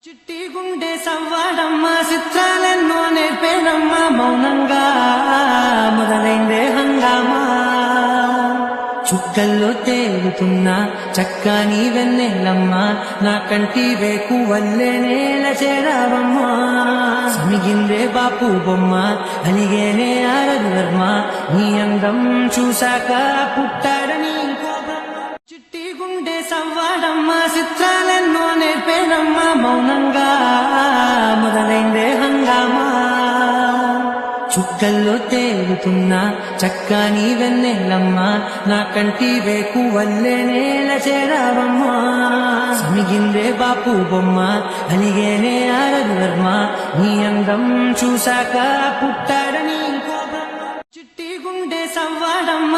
చిట్టి గుండె సవ్వాడమ్మ చిత్రాలెన్నో నేర్పేనమ్మ మౌనంగా మొదలైందే హంగామా చుక్కల్లో తేలుతున్నా చక్కని వెన్నెలమ్మ నా కంటి వేకు వల్లే నేల చేరావమ్మా సమిగిందే బాపు బొమ్మ అలిగేనే ఆరదు వర్మ నీ అందం చూశాక పుట్టాడని చిట్టి గుండె సవ్వాడమ్మ చిత్రాలెన్నో నేర్పేనమ్మ మౌనంగా మొదలైందే హంగామా చుక్కల్లో తేలుతున్నా చక్కని వెన్నెలమ్మ నా కంటి వేకు వల్లే నేల చేరావమ్మా సమిగిందే బాపు బొమ్మ అలిగేనే ఆరదు వర్మ నీ అందం చూశాక పుట్టాడని చిట్టి గుండె సవ్వాడమ్మ